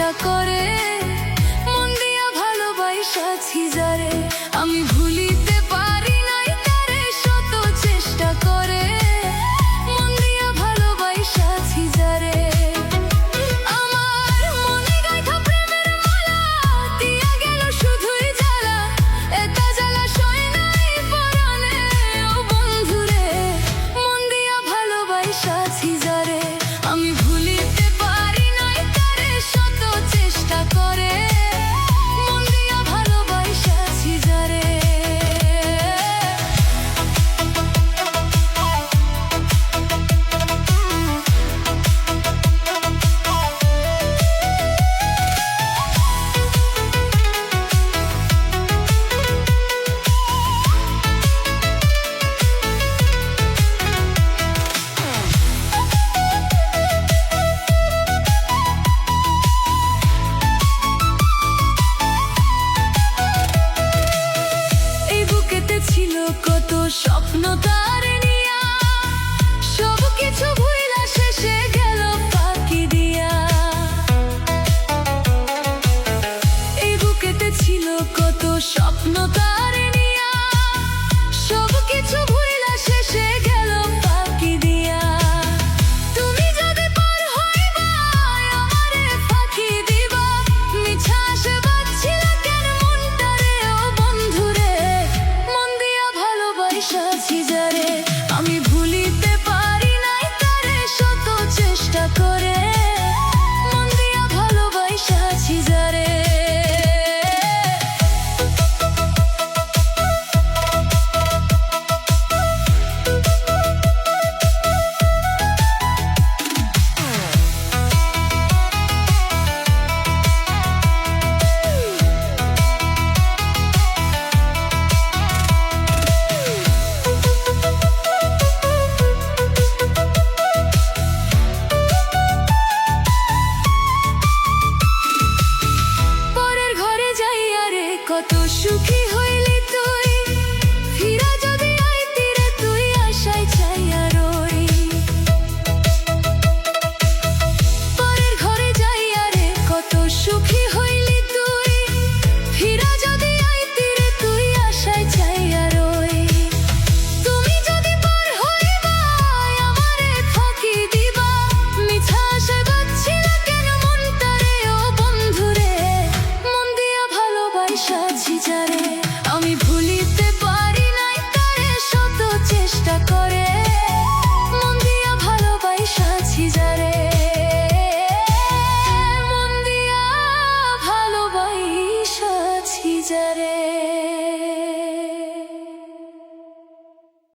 চেষ্টা করে, মন দিয়া ভালোবাসাছি যারে, আমি ভুলিতে পারি নাই তারে, শত চেষ্টা করে মন দিয়া ভালোবাসাছি যারে। আমার মনে গাইথা প্রেমের মালা দিয়া গেল শুধুই জ্বালা, একা জ্বালা সয় নাই পরাণে ও বন্ধুরে, মন দিয়া ভালোবাসাছি যারে, আমি ভুলিতে পারি নাই তারে, শত চেষ্টা করে মন দিয়া ভালোবাসাছি যারে। ছিল কত স্বপ্ন তার নিয়া, সব কিছু ভুইলা শেষে গেল ফাঁকি দিয়া। এই বুকেতে ছিল কত স্বপ্ন তার নিয়া, সব কিছু ভুইলা শেষে গেল ফাঁকি দিয়া। তুমি যদি পার হইবা আমারে ফাঁকি দিবা, মিছা আশা বাঁধছিলা কেন মনটারে ও বন্ধুরে, মন দিয়া ভালোবাসাছি যারে, আমি ভুলিতে পারি নাই তারে, শত চেষ্টা করে মন দিয়া ভালোবাসাছি যারে। কত সুখী হইলি তুই, ফিরা যদি আইতি রে তুই, আশায় চাইয়া রই। পরের ঘরে যাইয়া রে কত সুখী হইলি তুই, ফিরা যদি আইতি রে তুই, আশায় চাইয়া রই। তুমি যদি পার হইবা আমারে ফাঁকি দিবা, মিছা আশায় বাঁধছিলা কেন মনটারে ও বন্ধুরে, মন দিয়া ভালোবাসাছি যারে, আমি ভুলিতে পারি নাই তারে, শত চেষ্টা করে মন দিয়া ভালোবাসাছি যারে, মন দিয়া ভালোবাসাছি যারে।